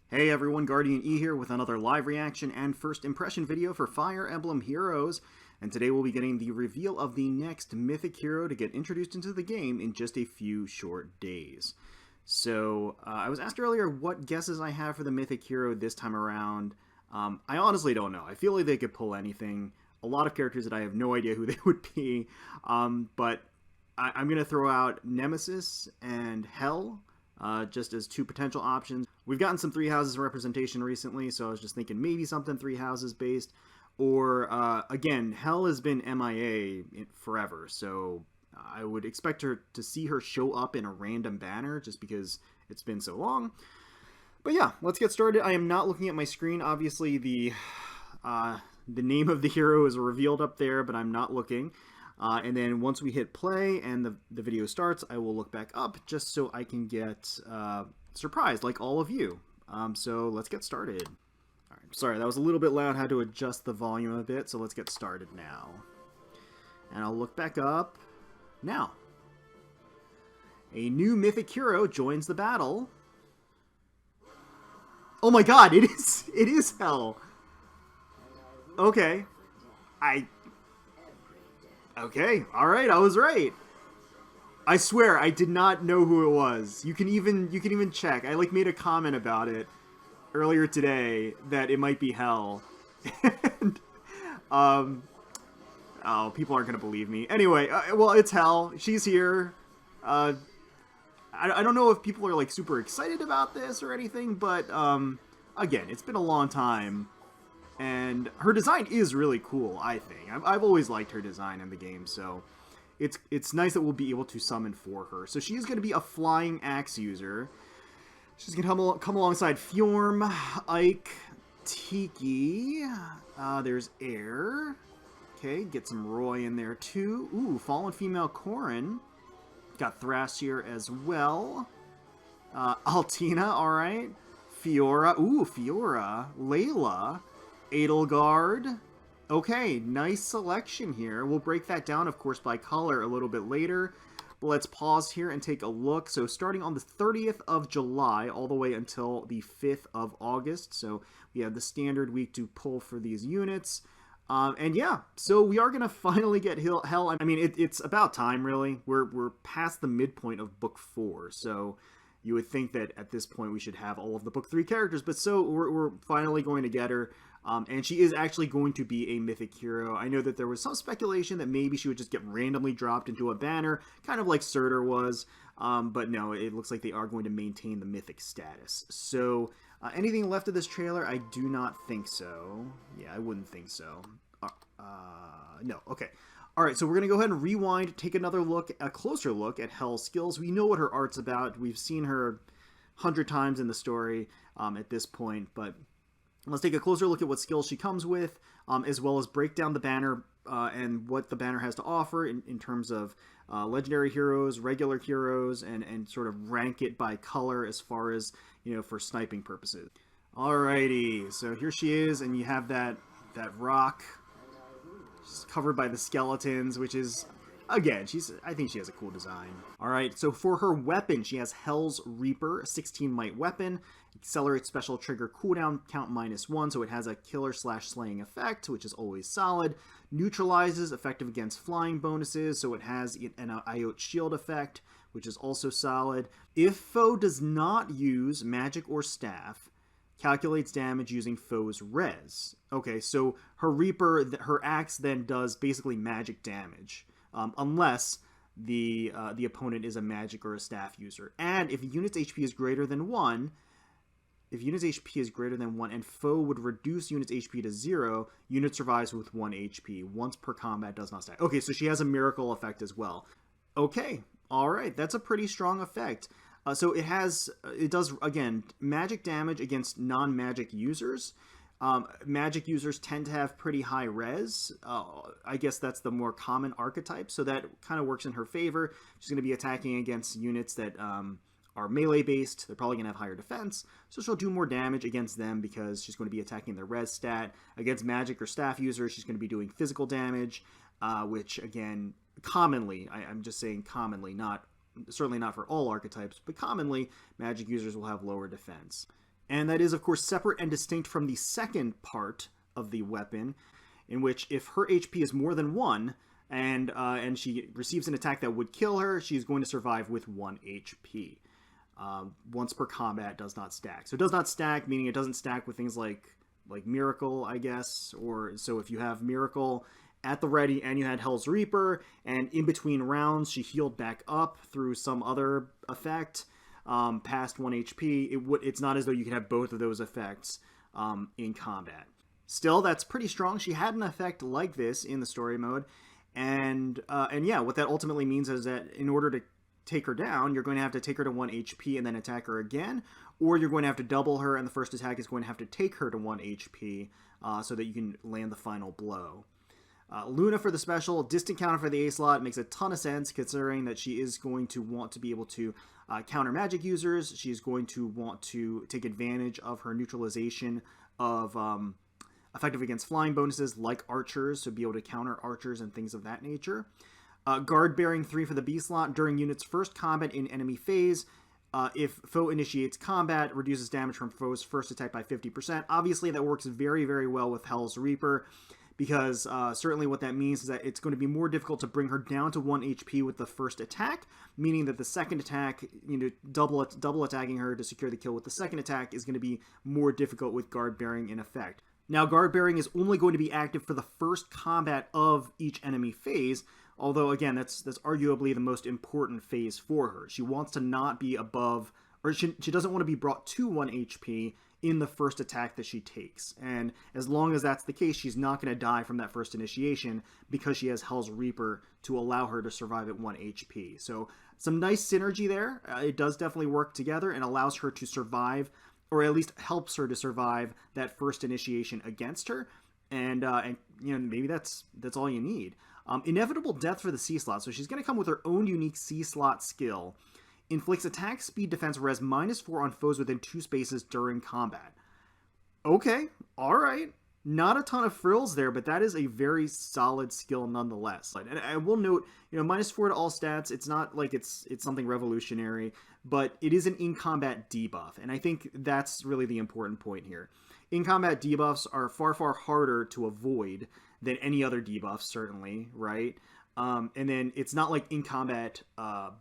Hey everyone, GuardianE here with another live reaction and first impression video for Fire Emblem Heroes, and today we'll be getting the reveal of the next Mythic Hero to get introduced into the game in just a few short days. So, I was asked earlier what guesses I have for the Mythic Hero this time around. I honestly don't know. I feel like they could pull anything. A lot of characters that I have no idea who they would be, but I'm going to throw out Nemesis and Hel, just as two potential options. We've gotten some Three Houses representation recently, so I was just thinking maybe something Three Houses based. Or, again, Hel has been MIA forever, so I would expect her to see her show up in a random banner just because it's been so long. But yeah, let's get started. I am not looking at my screen. Obviously, the name of the hero is revealed up there, but I'm not looking. And then once we hit play and the video starts, I will look back up just so I can get surprised like all of you. So let's get started. All right, sorry, that was a little bit loud. Had to adjust the volume a bit, so let's get started now. And I'll look back up now. A new Mythic Hero joins the battle. Oh my god, it is Hel. Okay. Okay, alright, I was right. I swear, I did not know who it was. You can even check. I made a comment about it earlier today that it might be Hel. And, oh, people aren't gonna believe me. Anyway, well, it's Hel. She's here. I don't know if people are super excited about this or anything, but again, it's been a long time. And her design is really cool, I think. I've always liked her design in the game, so it's nice that we'll be able to summon for her. So she is going to be a flying axe user. She's going to come alongside Fjorm, Ike, Tiki. There's Air. Okay, get some Roy in there too. Ooh, Fallen Female Corrin. Got Thrasir as well. Altina, alright. Fiora. Ooh, Fiora. Layla. Edelgard. Okay, nice selection here. We'll break that down, of course, by color a little bit later. But let's pause here and take a look. So starting on the 30th of July all the way until the 5th of August. So we have the standard week to pull for these units. And yeah, so we are going to finally get Hel. I mean, it's about time, really. We're past the midpoint of Book 4, so you would think that at this point we should have all of the Book 3 characters, but so we're finally going to get her. And she is actually going to be a Mythic Hero. I know that there was some speculation that maybe she would just get randomly dropped into a banner, kind of like Surtur was. But no, it looks like they are going to maintain the Mythic status. So, anything left of this trailer? I do not think so. Yeah, I wouldn't think so. No, okay. Alright, so we're going to go ahead and rewind, take another look, a closer look at Hel's skills. We know what her art's about. We've seen her 100 times in the story at this point, but let's take a closer look at what skills she comes with, as well as break down the banner and what the banner has to offer in terms of legendary heroes, regular heroes, and sort of rank it by color as far as, for sniping purposes. Alrighty, so here she is, and you have that rock. She's covered by the skeletons, which is, again, I think she has a cool design. Alright, so for her weapon, she has Hel's Reaper, a 16 might weapon. Accelerates special trigger cooldown count -1, so it has a killer/slaying effect, which is always solid. Neutralizes, effective against flying bonuses, so it has an IOT shield effect, which is also solid. If foe does not use magic or staff, calculates damage using foe's res. Okay, so her Reaper, her axe then does basically magic damage, unless the opponent is a magic or a staff user. And if a unit's HP is greater than 1, and foe would reduce unit's HP to 0, unit survives with 1 HP. Once per combat, does not stack. Okay, so she has a miracle effect as well. Okay, alright, that's a pretty strong effect. So it does, again, magic damage against non-magic users. Magic users tend to have pretty high res. I guess that's the more common archetype, so that kind of works in her favor. She's going to be attacking against units that are melee based. They're probably going to have higher defense, so she'll do more damage against them because she's going to be attacking their res stat. Against magic or staff users, she's going to be doing physical damage, which, again, commonly, I'm just saying commonly, certainly not for all archetypes, but commonly, magic users will have lower defense. And that is, of course, separate and distinct from the second part of the weapon, in which if her HP is more than 1, and she receives an attack that would kill her, she's going to survive with 1 HP. Once per combat, does not stack. So it does not stack, meaning it doesn't stack with things like Miracle, I guess. Or so if you have Miracle at the ready and you had Hell's Reaper, and in between rounds she healed back up through some other effect past 1 HP, it's not as though you can have both of those effects in combat. Still, that's pretty strong. She had an effect like this in the story mode, and yeah, what that ultimately means is that in order to take her down, you're going to have to take her to 1 HP and then attack her again, or you're going to have to double her, and the first attack is going to have to take her to 1 HP so that you can land the final blow. Luna for the special, distant counter for the A slot makes a ton of sense considering that she is going to want to be able to counter magic users. She's going to want to take advantage of her neutralization of effective against flying bonuses like archers, to be able to counter archers and things of that nature. Guard bearing 3 for the B slot. During unit's first combat in enemy phase, if foe initiates combat, reduces damage from foe's first attack by 50%. Obviously, that works very, very well with Hell's Reaper, because certainly what that means is that it's going to be more difficult to bring her down to 1 HP with the first attack, meaning that the second attack, double attacking her to secure the kill with the second attack is going to be more difficult with guard bearing in effect. Now, guard bearing is only going to be active for the first combat of each enemy phase, although, again, that's arguably the most important phase for her. She wants to not be above, or she doesn't want to be brought to 1 HP in the first attack that she takes. And as long as that's the case, she's not going to die from that first initiation because she has Hell's Reaper to allow her to survive at 1 HP. So some nice synergy there. It does definitely work together and allows her to survive, or at least helps her to survive that first initiation against her. And maybe that's all you need. Inevitable death for the C slot. So she's going to come with her own unique C slot skill. Inflicts attack, speed, defense, res -4 on foes within 2 spaces during combat. Okay, alright. Not a ton of frills there, but that is a very solid skill nonetheless. And I will note, -4 to all stats, it's not like it's something revolutionary, but it is an in-combat debuff, and I think that's really the important point here. In-combat debuffs are far, far harder to avoid than any other debuffs, certainly, right? And then it's not like in-combat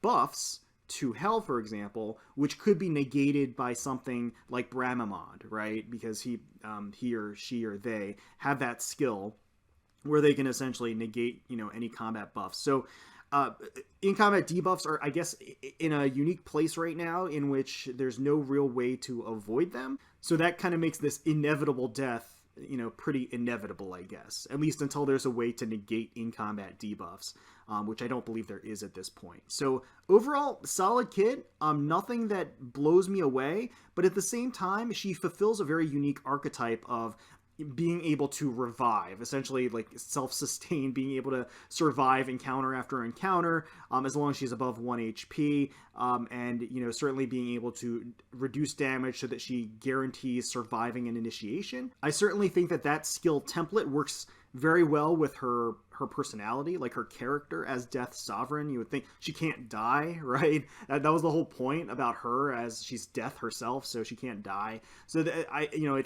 buffs to Hel, for example, which could be negated by something like Bramamond, right? Because he or she or they have that skill where they can essentially negate, any combat buffs. So in-combat debuffs are, I guess, in a unique place right now in which there's no real way to avoid them. So that kind of makes this inevitable death, pretty inevitable, I guess. At least until there's a way to negate in-combat debuffs, which I don't believe there is at this point. So overall, solid kit. Nothing that blows me away, but at the same time, she fulfills a very unique archetype of being able to revive, essentially like self-sustain, being able to survive encounter after encounter, as long as she's above 1 HP, and certainly being able to reduce damage so that she guarantees surviving an initiation. I certainly think that skill template works very well with her personality, like her character as Death Sovereign. You would think she can't die, right? That was the whole point about her, as she's Death herself, so she can't die. So that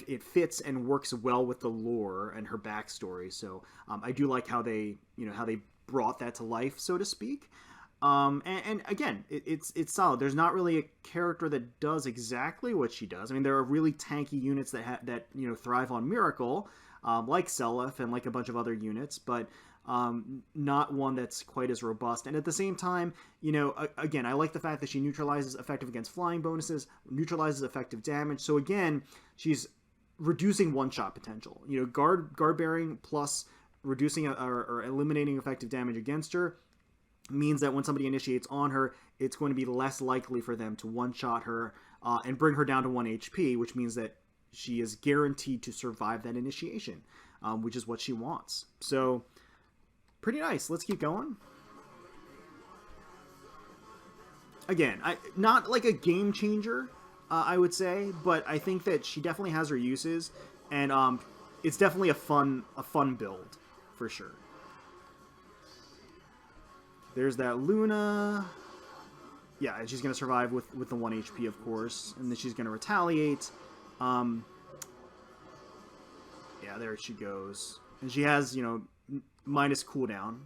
it fits and works well with the lore and her backstory. So I do like how they brought that to life, so to speak. And again, it's solid. There's not really a character that does exactly what she does. I mean, there are really tanky units that thrive on Miracle, like Seliph and like a bunch of other units, but not one that's quite as robust. And at the same time, again, I like the fact that she neutralizes effective against flying bonuses, neutralizes effective damage. So again, she's reducing one-shot potential. Guard bearing plus reducing or eliminating effective damage against her means that when somebody initiates on her, it's going to be less likely for them to one-shot her and bring her down to 1 HP, which means that she is guaranteed to survive that initiation, which is what she wants. So, pretty nice. Let's keep going. Again, not like a game changer, I would say, but I think that she definitely has her uses, and it's definitely a fun build, for sure. There's that Luna. Yeah, and she's going to survive with the 1 HP, of course, and then she's going to retaliate. Um, yeah, there she goes. And she has, you know, minus cooldown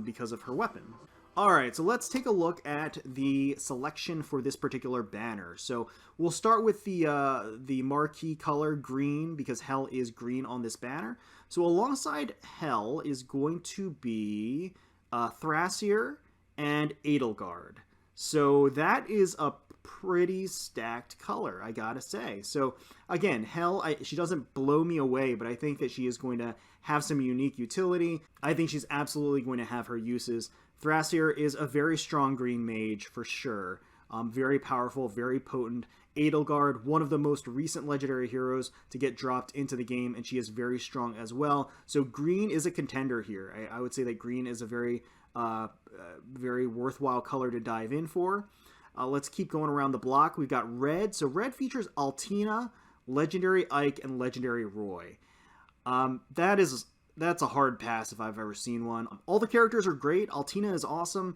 because of her weapon. Alright, so let's take a look at the selection for this particular banner. So we'll start with the marquee color, green, because Hel is green on this banner. So alongside Hel is going to be Thrasier and Edelgard. So that is a pretty stacked color, I gotta say. So again, Hel, she doesn't blow me away, but I think that she is going to have some unique utility. I think she's absolutely going to have her uses. Thrasier is a very strong green mage for sure. Very powerful, very potent. Edelgard, one of the most recent legendary heroes to get dropped into the game, and she is very strong as well. So green is a contender here. I would say that green is a very worthwhile color to dive in for. Let's keep going around the block. We've got red. So red features Altina, Legendary Ike, and Legendary Roy. That's a hard pass if I've ever seen one. All the characters are great. Altina is awesome,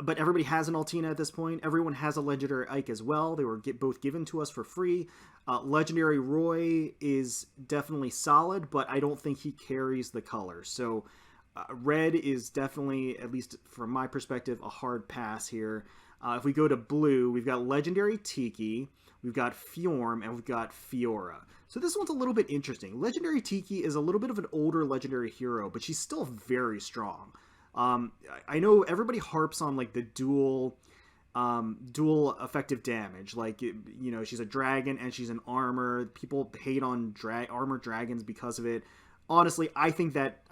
but everybody has an Altina at this point. Everyone has a Legendary Ike as well. They were both given to us for free. Legendary Roy is definitely solid, but I don't think he carries the color. So red is definitely, at least from my perspective, a hard pass here. If we go to blue, we've got Legendary Tiki, we've got Fjorm, and we've got Fiora. So this one's a little bit interesting. Legendary Tiki is a little bit of an older legendary hero, but she's still very strong. I know everybody harps on like the dual effective damage. Like, you know, she's a dragon and she's an armor. People hate on armor dragons because of it. Honestly, I think that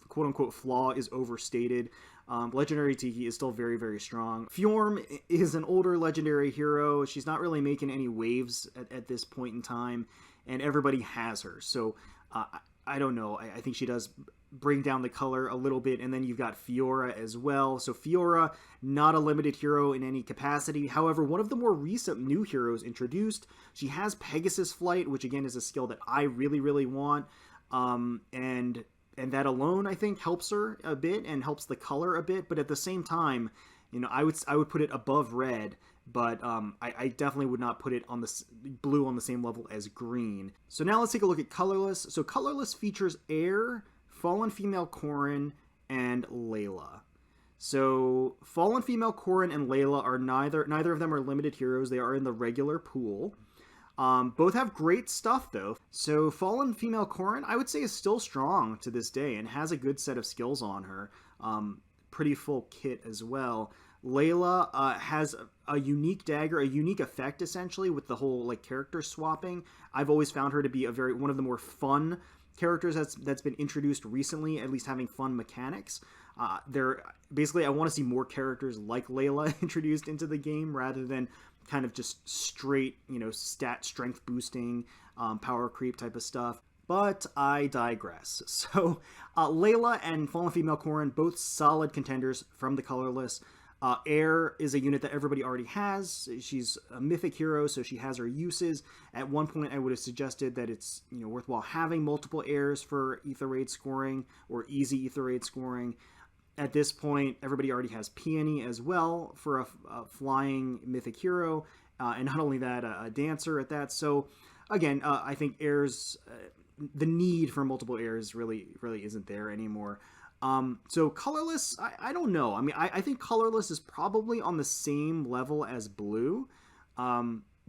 quote unquote flaw is overstated. Legendary Tiki is still very, very strong. Fjorm is an older legendary hero. She's not really making any waves at this point in time, and everybody has her. So I don't know. I think she does bring down the color a little bit, and then you've got Fiora as well. So Fiora, not a limited hero in any capacity. However, one of the more recent new heroes introduced. She has Pegasus Flight, which again is a skill that I really, really want. And that alone, I think, helps her a bit and helps the color a bit. But at the same time, you know, I would put it above red, but I definitely would not put it on the blue on the same level as green. So now let's take a look at colorless. So colorless features Air, Fallen Female Corrin, and Layla. So Fallen Female Corrin and Layla are neither of them are limited heroes. They are in the regular pool. Both have great stuff, though. So Fallen Female Corrin, I would say, is still strong to this day and has a good set of skills on her. Pretty full kit as well. Layla has a unique dagger, a unique effect, essentially, with the whole like character swapping. I've always found her to be one of the more fun characters that's been introduced recently, at least having fun mechanics. Basically, I want to see more characters like Layla introduced into the game rather than kind of just straight, you know, stat strength boosting, power creep type of stuff. But I digress. So Layla and Fallen Female Corrin, both solid contenders from the colorless. Air is a unit that everybody already has. She's a mythic hero, so she has her uses. At one point, I would have suggested that it's, you know, worthwhile having multiple airs for ether raid scoring or easy ether raid scoring. At this point, everybody already has Peony as well for a flying mythic hero, and not only that, a dancer at that. So again, I think airs, the need for multiple airs really isn't there anymore. So colorless, I don't know. I mean, I think colorless is probably on the same level as blue,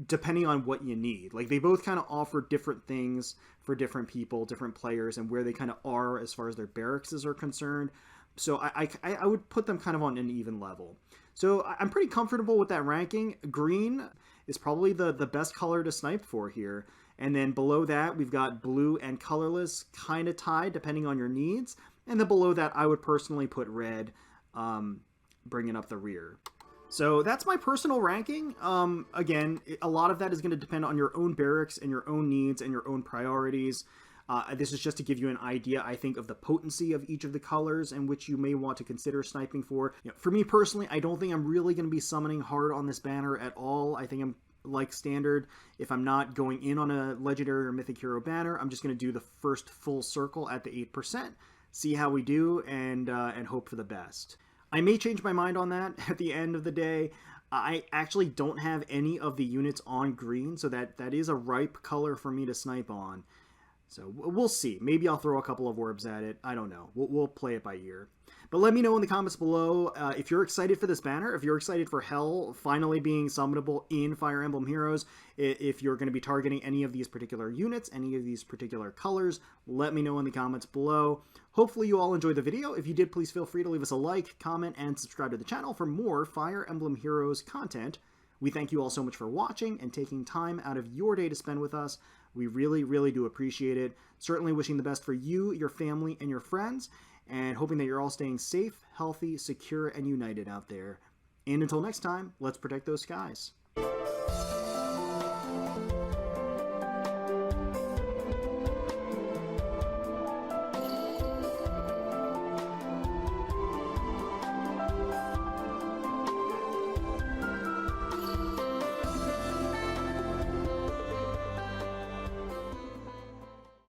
depending on what you need. Like, they both kind of offer different things for different people, different players, and where they kind of are as far as their barracks are concerned. So I would put them kind of on an even level. So I'm pretty comfortable with that ranking. Green is probably the best color to snipe for here. And then below that, we've got blue and colorless kind of tied, depending on your needs. And then below that, I would personally put red, bringing up the rear. So that's my personal ranking. Again, a lot of that is going to depend on your own barracks and your own needs and your own priorities. This is just to give you an idea, I think, of the potency of each of the colors and which you may want to consider sniping for. You know, for me personally, I don't think I'm really going to be summoning hard on this banner at all. I think I'm like standard. If I'm not going in on a legendary or mythic hero banner, I'm just going to do the first full circle at the 8%, see how we do, and hope for the best. I may change my mind on that at the end of the day. I actually don't have any of the units on green, so that is a ripe color for me to snipe on. So we'll see. Maybe I'll throw a couple of orbs at it. I don't know. We'll play it by ear. But let me know in the comments below if you're excited for this banner, if you're excited for Hel finally being summonable in Fire Emblem Heroes, if you're going to be targeting any of these particular units, any of these particular colors, let me know in the comments below. Hopefully you all enjoyed the video. If you did, please feel free to leave us a like, comment, and subscribe to the channel for more Fire Emblem Heroes content. We thank you all so much for watching and taking time out of your day to spend with us. We really, really do appreciate it. Certainly wishing the best for you, your family, and your friends, and hoping that you're all staying safe, healthy, secure, and united out there. And until next time, let's protect those skies.